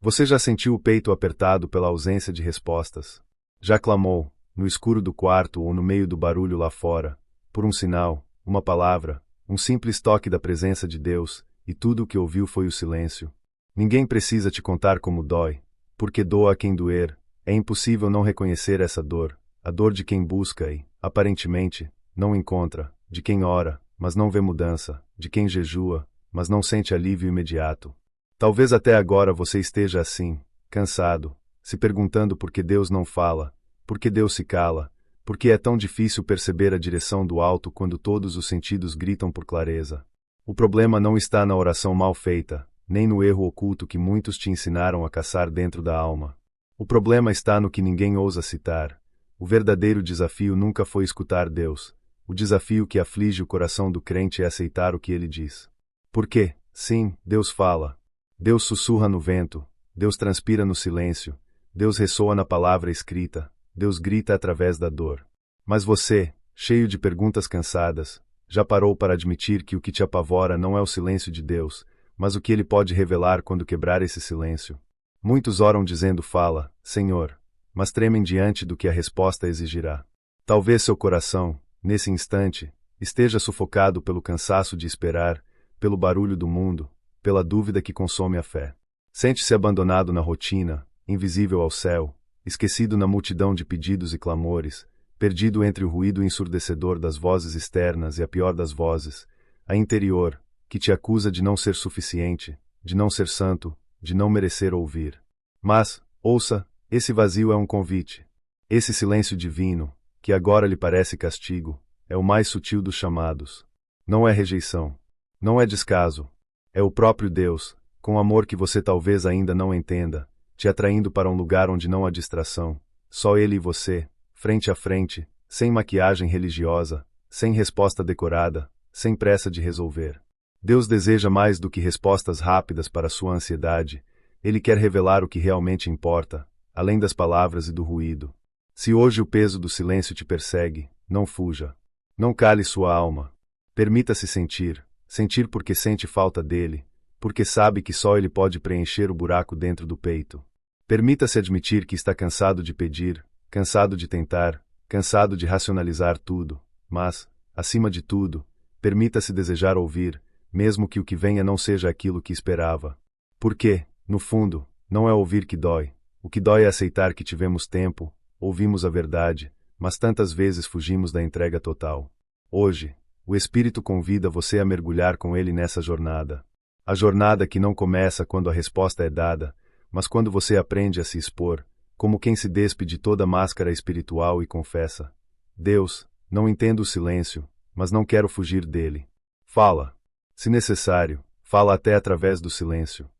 Você já sentiu o peito apertado pela ausência de respostas? Já clamou, no escuro do quarto ou no meio do barulho lá fora, por um sinal, uma palavra, um simples toque da presença de Deus, e tudo o que ouviu foi o silêncio? Ninguém precisa te contar como dói, porque doa a quem doer. É impossível não reconhecer essa dor, a dor de quem busca e, aparentemente, não encontra, de quem ora, mas não vê mudança, de quem jejua, mas não sente alívio imediato. Talvez até agora você esteja assim, cansado, se perguntando por que Deus não fala, por que Deus se cala, por que é tão difícil perceber a direção do alto quando todos os sentidos gritam por clareza. O problema não está na oração mal feita, nem no erro oculto que muitos te ensinaram a caçar dentro da alma. O problema está no que ninguém ousa citar. O verdadeiro desafio nunca foi escutar Deus. O desafio que aflige o coração do crente é aceitar o que ele diz. Porque, sim, Deus fala. Deus sussurra no vento. Deus transpira no silêncio. Deus ressoa na palavra escrita. Deus grita através da dor. Mas você, cheio de perguntas cansadas, já parou para admitir que o que te apavora não é o silêncio de Deus, mas o que Ele pode revelar quando quebrar esse silêncio? Muitos oram dizendo fala, Senhor, mas tremem diante do que a resposta exigirá. Talvez seu coração, nesse instante, esteja sufocado pelo cansaço de esperar, pelo barulho do mundo, pela dúvida que consome a fé. Sente-se abandonado na rotina, invisível ao céu, esquecido na multidão de pedidos e clamores, perdido entre o ruído ensurdecedor das vozes externas e a pior das vozes, a interior, que te acusa de não ser suficiente, de não ser santo, de não merecer ouvir. Mas, ouça, esse vazio é um convite. Esse silêncio divino, que agora lhe parece castigo, é o mais sutil dos chamados. Não é rejeição. Não é descaso. É o próprio Deus, com amor que você talvez ainda não entenda, te atraindo para um lugar onde não há distração, só Ele e você, frente a frente, sem maquiagem religiosa, sem resposta decorada, sem pressa de resolver. Deus deseja mais do que respostas rápidas para sua ansiedade. Ele quer revelar o que realmente importa, além das palavras e do ruído. Se hoje o peso do silêncio te persegue, não fuja. Não cale sua alma. Permita-se sentir, sentir porque sente falta dele, porque sabe que só ele pode preencher o buraco dentro do peito. Permita-se admitir que está cansado de pedir, cansado de tentar, cansado de racionalizar tudo, mas, acima de tudo, permita-se desejar ouvir, mesmo que o que venha não seja aquilo que esperava. Porque, no fundo, não é ouvir que dói. O que dói é aceitar que tivemos tempo, ouvimos a verdade, mas tantas vezes fugimos da entrega total. Hoje, o Espírito convida você a mergulhar com ele nessa jornada. A jornada que não começa quando a resposta é dada, mas quando você aprende a se expor, como quem se despe de toda máscara espiritual e confessa: Deus, não entendo o silêncio, mas não quero fugir dele. Fala. Se necessário, fala até através do silêncio.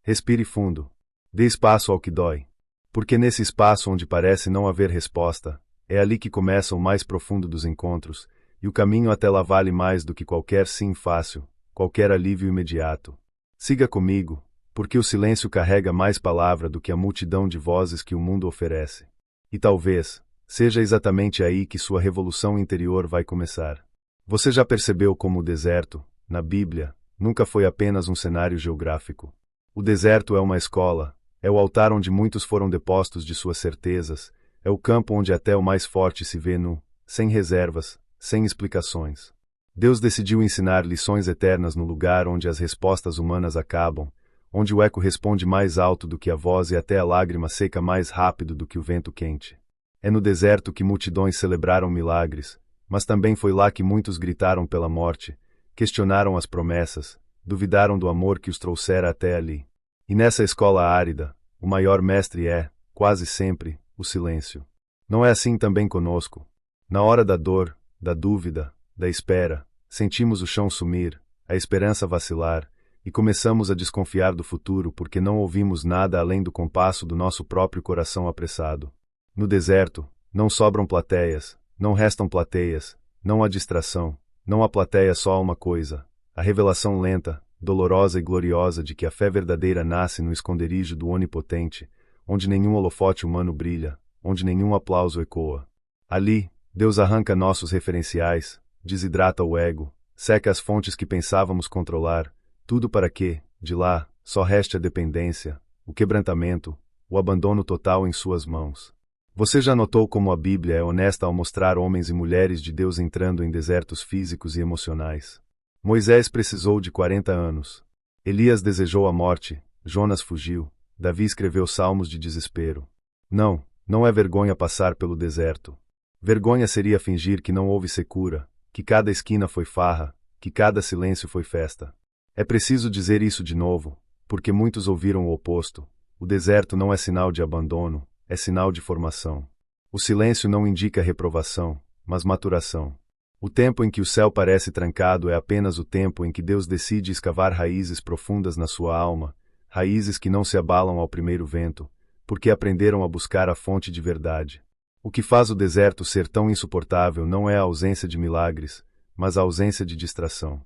Respire fundo. Dê espaço ao que dói. Porque nesse espaço onde parece não haver resposta, é ali que começa o mais profundo dos encontros, e o caminho até lá vale mais do que qualquer sim fácil, qualquer alívio imediato. Siga comigo, porque o silêncio carrega mais palavra do que a multidão de vozes que o mundo oferece. E talvez, seja exatamente aí que sua revolução interior vai começar. Você já percebeu como o deserto, na Bíblia, nunca foi apenas um cenário geográfico. O deserto é uma escola, é o altar onde muitos foram depostos de suas certezas, é o campo onde até o mais forte se vê nu, sem reservas, sem explicações. Deus decidiu ensinar lições eternas no lugar onde as respostas humanas acabam, onde o eco responde mais alto do que a voz e até a lágrima seca mais rápido do que o vento quente. É no deserto que multidões celebraram milagres, mas também foi lá que muitos gritaram pela morte, questionaram as promessas, duvidaram do amor que os trouxera até ali. E nessa escola árida, o maior mestre é, quase sempre, o silêncio. Não é assim também conosco. Na hora da dor, da dúvida, da espera, sentimos o chão sumir, a esperança vacilar, e começamos a desconfiar do futuro porque não ouvimos nada além do compasso do nosso próprio coração apressado. No deserto, não sobram plateias, não restam plateias, não há distração, não há plateia, só há uma coisa: a revelação lenta, dolorosa e gloriosa de que a fé verdadeira nasce no esconderijo do Onipotente, onde nenhum holofote humano brilha, onde nenhum aplauso ecoa. Ali, Deus arranca nossos referenciais, desidrata o ego, seca as fontes que pensávamos controlar, tudo para que, de lá, só reste a dependência, o quebrantamento, o abandono total em suas mãos. Você já notou como a Bíblia é honesta ao mostrar homens e mulheres de Deus entrando em desertos físicos e emocionais? Moisés precisou de 40 anos. Elias desejou a morte, Jonas fugiu, Davi escreveu salmos de desespero. Não é vergonha passar pelo deserto. Vergonha seria fingir que não houve secura, que cada esquina foi farra, que cada silêncio foi festa. É preciso dizer isso de novo, porque muitos ouviram o oposto. O deserto não é sinal de abandono, é sinal de formação. O silêncio não indica reprovação, mas maturação. O tempo em que o céu parece trancado é apenas o tempo em que Deus decide escavar raízes profundas na sua alma, raízes que não se abalam ao primeiro vento, porque aprenderam a buscar a fonte de verdade. O que faz o deserto ser tão insuportável não é a ausência de milagres, mas a ausência de distração.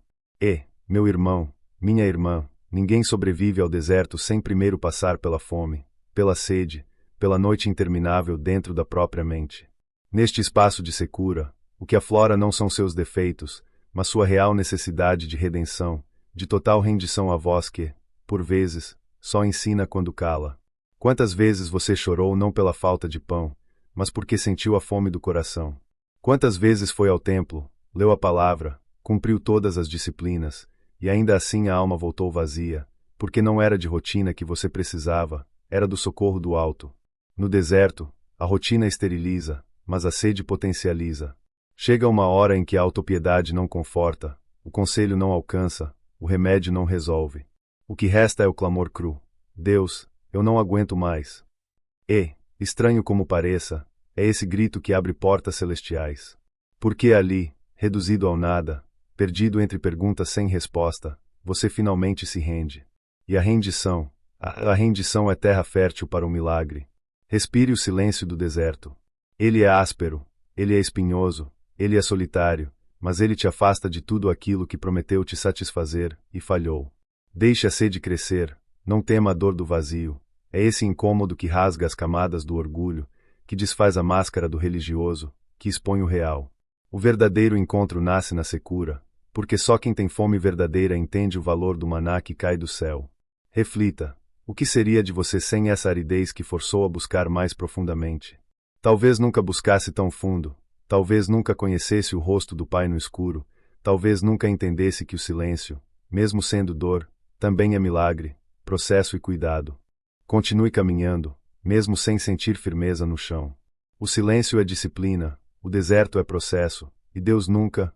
Meu irmão, minha irmã, ninguém sobrevive ao deserto sem primeiro passar pela fome, pela sede, pela noite interminável dentro da própria mente. Neste espaço de secura, o que aflora não são seus defeitos, mas sua real necessidade de redenção, de total rendição à voz que, por vezes, só ensina quando cala. Quantas vezes você chorou não pela falta de pão, mas porque sentiu a fome do coração? Quantas vezes foi ao templo, leu a palavra, cumpriu todas as disciplinas, e ainda assim a alma voltou vazia, porque não era de rotina que você precisava, era do socorro do alto. No deserto, a rotina esteriliza, mas a sede potencializa. Chega uma hora em que a autopiedade não conforta, o conselho não alcança, o remédio não resolve. O que resta é o clamor cru. Deus, eu não aguento mais. Estranho como pareça, é esse grito que abre portas celestiais. Porque ali, reduzido ao nada, perdido entre perguntas sem resposta, você finalmente se rende. E a rendição é terra fértil para o milagre. Respire o silêncio do deserto. Ele é áspero, ele é espinhoso, ele é solitário, mas ele te afasta de tudo aquilo que prometeu te satisfazer e falhou. Deixe a sede crescer, não tema a dor do vazio. É esse incômodo que rasga as camadas do orgulho, que desfaz a máscara do religioso, que expõe o real. O verdadeiro encontro nasce na secura, porque só quem tem fome verdadeira entende o valor do maná que cai do céu. Reflita, o que seria de você sem essa aridez que forçou a buscar mais profundamente? Talvez nunca buscasse tão fundo, talvez nunca conhecesse o rosto do Pai no escuro, talvez nunca entendesse que o silêncio, mesmo sendo dor, também é milagre, processo e cuidado. Continue caminhando, mesmo sem sentir firmeza no chão. O silêncio é disciplina, o deserto é processo, e Deus nunca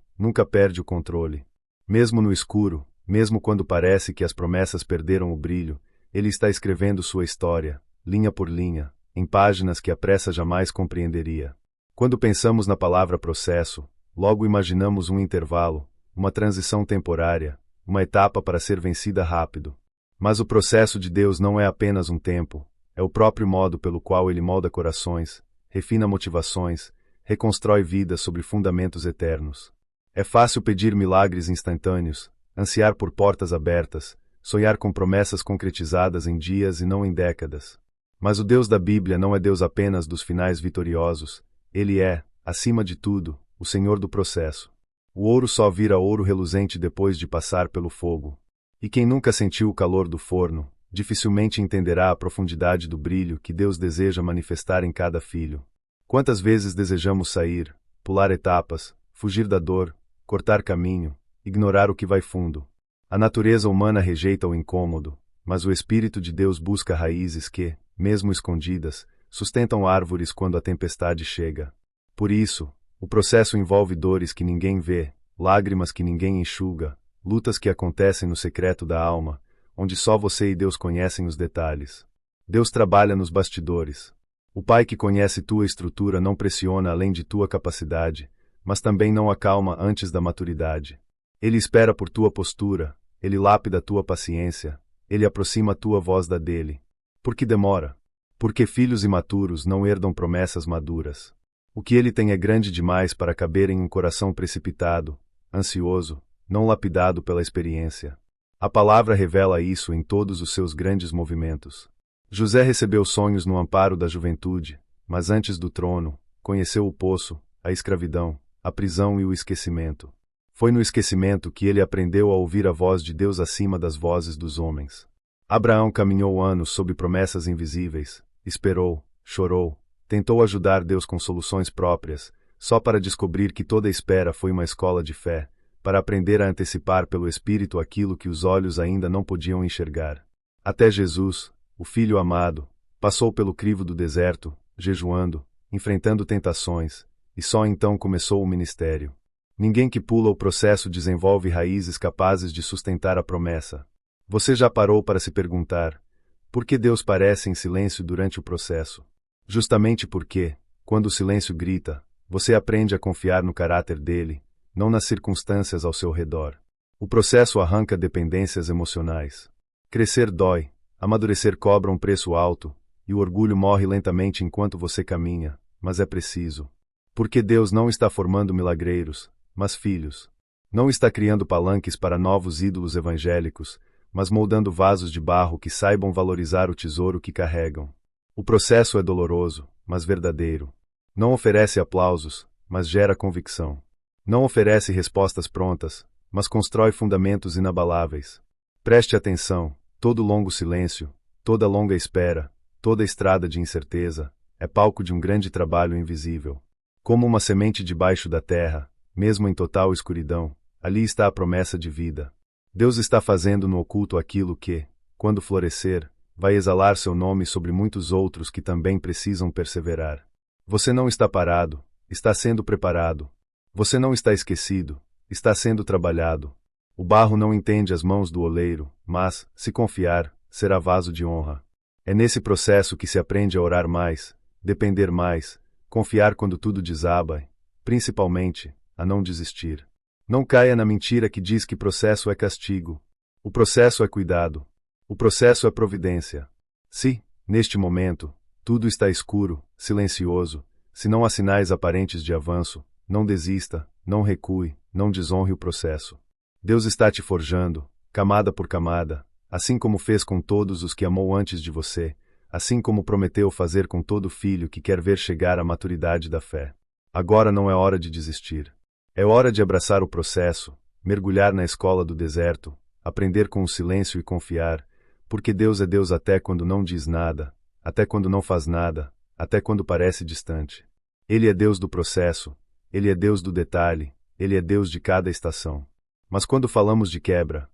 perde o controle. Mesmo no escuro, mesmo quando parece que as promessas perderam o brilho, Ele está escrevendo sua história, linha por linha, em páginas que a pressa jamais compreenderia. Quando pensamos na palavra processo, logo imaginamos um intervalo, uma transição temporária, uma etapa para ser vencida rápido. Mas o processo de Deus não é apenas um tempo, é o próprio modo pelo qual Ele molda corações, refina motivações, reconstrói vidas sobre fundamentos eternos. É fácil pedir milagres instantâneos, ansiar por portas abertas, sonhar com promessas concretizadas em dias e não em décadas. Mas o Deus da Bíblia não é Deus apenas dos finais vitoriosos, Ele é, acima de tudo, o Senhor do processo. O ouro só vira ouro reluzente depois de passar pelo fogo. E quem nunca sentiu o calor do forno, dificilmente entenderá a profundidade do brilho que Deus deseja manifestar em cada filho. Quantas vezes desejamos sair, pular etapas, fugir da dor, cortar caminho, ignorar o que vai fundo. A natureza humana rejeita o incômodo, mas o Espírito de Deus busca raízes que, mesmo escondidas, sustentam árvores quando a tempestade chega. Por isso, o processo envolve dores que ninguém vê, lágrimas que ninguém enxuga, lutas que acontecem no secreto da alma, onde só você e Deus conhecem os detalhes. Deus trabalha nos bastidores. O Pai que conhece tua estrutura não pressiona além de tua capacidade, mas também não acalma antes da maturidade. Ele espera por tua postura, Ele lapida tua paciência, Ele aproxima tua voz da dele. Por que demora? Porque filhos imaturos não herdam promessas maduras. O que Ele tem é grande demais para caber em um coração precipitado, ansioso, não lapidado pela experiência. A palavra revela isso em todos os seus grandes movimentos. José recebeu sonhos no amparo da juventude, mas antes do trono, conheceu o poço, a escravidão, a prisão e o esquecimento. Foi no esquecimento que ele aprendeu a ouvir a voz de Deus acima das vozes dos homens. Abraão caminhou anos sob promessas invisíveis, esperou, chorou, tentou ajudar Deus com soluções próprias, só para descobrir que toda espera foi uma escola de fé, para aprender a antecipar pelo Espírito aquilo que os olhos ainda não podiam enxergar. Até Jesus, o Filho amado, passou pelo crivo do deserto, jejuando, enfrentando tentações, e só então começou o ministério. Ninguém que pula o processo desenvolve raízes capazes de sustentar a promessa. Você já parou para se perguntar, por que Deus parece em silêncio durante o processo? Justamente porque, quando o silêncio grita, você aprende a confiar no caráter dele, não nas circunstâncias ao seu redor. O processo arranca dependências emocionais. Crescer dói, amadurecer cobra um preço alto, e o orgulho morre lentamente enquanto você caminha, mas é preciso. Porque Deus não está formando milagreiros, mas filhos. Não está criando palanques para novos ídolos evangélicos, mas moldando vasos de barro que saibam valorizar o tesouro que carregam. O processo é doloroso, mas verdadeiro. Não oferece aplausos, mas gera convicção. Não oferece respostas prontas, mas constrói fundamentos inabaláveis. Preste atenção, todo longo silêncio, toda longa espera, toda estrada de incerteza, é palco de um grande trabalho invisível. Como uma semente debaixo da terra, mesmo em total escuridão, ali está a promessa de vida. Deus está fazendo no oculto aquilo que, quando florescer, vai exalar seu nome sobre muitos outros que também precisam perseverar. Você não está parado, está sendo preparado. Você não está esquecido, está sendo trabalhado. O barro não entende as mãos do oleiro, mas, se confiar, será vaso de honra. É nesse processo que se aprende a orar mais, depender mais, confiar quando tudo desaba, principalmente, a não desistir. Não caia na mentira que diz que processo é castigo. O processo é cuidado. O processo é providência. Se, neste momento, tudo está escuro, silencioso, se não há sinais aparentes de avanço, não desista, não recue, não desonre o processo. Deus está te forjando, camada por camada, assim como fez com todos os que amou antes de você, assim como prometeu fazer com todo filho que quer ver chegar à maturidade da fé. Agora não é hora de desistir. É hora de abraçar o processo, mergulhar na escola do deserto, aprender com o silêncio e confiar, porque Deus é Deus até quando não diz nada, até quando não faz nada, até quando parece distante. Ele é Deus do processo, Ele é Deus do detalhe, Ele é Deus de cada estação. Mas quando falamos de quebra,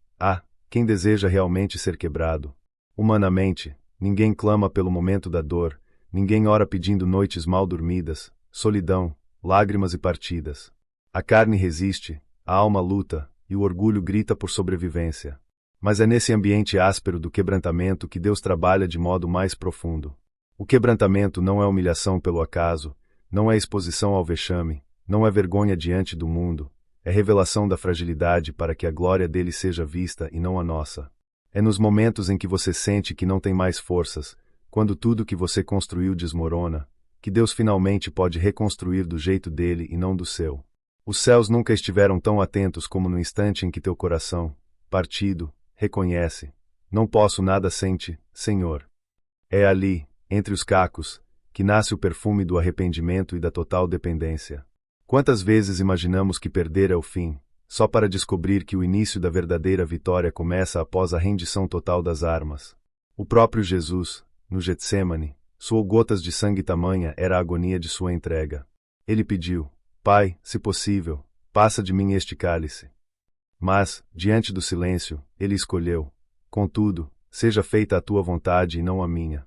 quem deseja realmente ser quebrado? Humanamente, ninguém clama pelo momento da dor, ninguém ora pedindo noites mal dormidas, solidão, lágrimas e partidas. A carne resiste, a alma luta, e o orgulho grita por sobrevivência. Mas é nesse ambiente áspero do quebrantamento que Deus trabalha de modo mais profundo. O quebrantamento não é humilhação pelo acaso, não é exposição ao vexame, não é vergonha diante do mundo, é revelação da fragilidade para que a glória dele seja vista e não a nossa. É nos momentos em que você sente que não tem mais forças, quando tudo que você construiu desmorona, que Deus finalmente pode reconstruir do jeito dele e não do seu. Os céus nunca estiveram tão atentos como no instante em que teu coração, partido, reconhece: não posso nada sem ti, Senhor. É ali, entre os cacos, que nasce o perfume do arrependimento e da total dependência. Quantas vezes imaginamos que perder é o fim, só para descobrir que o início da verdadeira vitória começa após a rendição total das armas. O próprio Jesus, no Getsêmani, suou gotas de sangue tamanha era a agonia de sua entrega. Ele pediu: Pai, se possível, passa de mim este cálice. Mas, diante do silêncio, ele escolheu: contudo, seja feita a tua vontade e não a minha.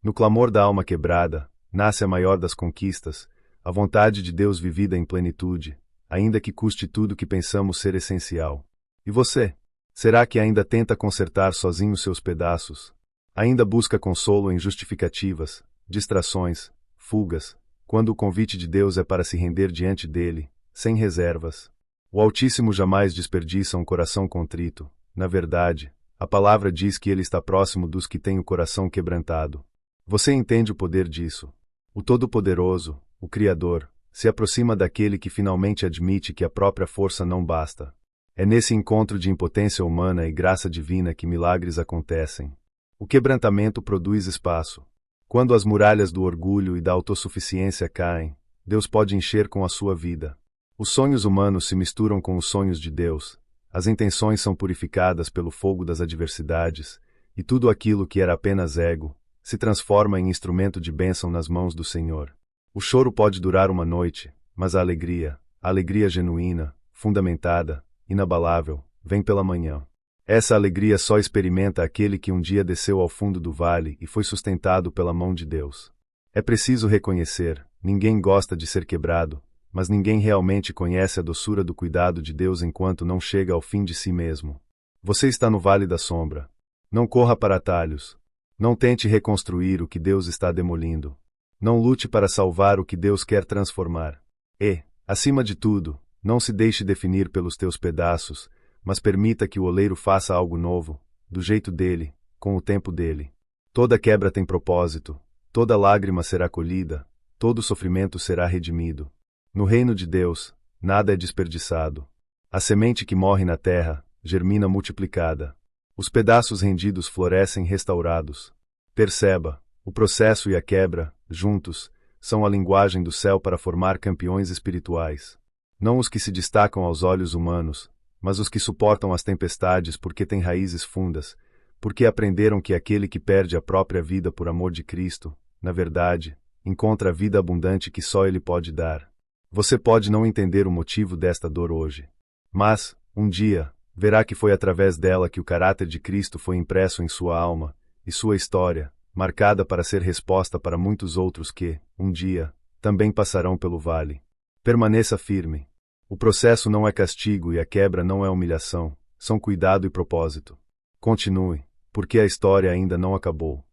No clamor da alma quebrada, nasce a maior das conquistas, a vontade de Deus vivida em plenitude, ainda que custe tudo que pensamos ser essencial. E você? Será que ainda tenta consertar sozinho seus pedaços? Ainda busca consolo em justificativas, distrações, fugas, quando o convite de Deus é para se render diante dele, sem reservas? O Altíssimo jamais desperdiça um coração contrito. Na verdade, a palavra diz que ele está próximo dos que têm o coração quebrantado. Você entende o poder disso? O Todo-Poderoso, o Criador, se aproxima daquele que finalmente admite que a própria força não basta. É nesse encontro de impotência humana e graça divina que milagres acontecem. O quebrantamento produz espaço. Quando as muralhas do orgulho e da autossuficiência caem, Deus pode encher com a sua vida. Os sonhos humanos se misturam com os sonhos de Deus, as intenções são purificadas pelo fogo das adversidades, e tudo aquilo que era apenas ego, se transforma em instrumento de bênção nas mãos do Senhor. O choro pode durar uma noite, mas a alegria genuína, fundamentada, inabalável, vem pela manhã. Essa alegria só experimenta aquele que um dia desceu ao fundo do vale e foi sustentado pela mão de Deus. É preciso reconhecer, ninguém gosta de ser quebrado, mas ninguém realmente conhece a doçura do cuidado de Deus enquanto não chega ao fim de si mesmo. Você está no vale da sombra. Não corra para atalhos. Não tente reconstruir o que Deus está demolindo. Não lute para salvar o que Deus quer transformar. E, acima de tudo, não se deixe definir pelos teus pedaços, mas permita que o oleiro faça algo novo, do jeito dele, com o tempo dele. Toda quebra tem propósito, toda lágrima será colhida, todo sofrimento será redimido. No reino de Deus, nada é desperdiçado. A semente que morre na terra, germina multiplicada. Os pedaços rendidos florescem restaurados. Perceba, o processo e a quebra, juntos, são a linguagem do céu para formar campeões espirituais. Não os que se destacam aos olhos humanos, mas os que suportam as tempestades porque têm raízes fundas, porque aprenderam que aquele que perde a própria vida por amor de Cristo, na verdade, encontra a vida abundante que só Ele pode dar. Você pode não entender o motivo desta dor hoje. Mas, um dia, verá que foi através dela que o caráter de Cristo foi impresso em sua alma, e sua história, marcada para ser resposta para muitos outros que, um dia, também passarão pelo vale. Permaneça firme. O processo não é castigo e a quebra não é humilhação, são cuidado e propósito. Continue, porque a história ainda não acabou.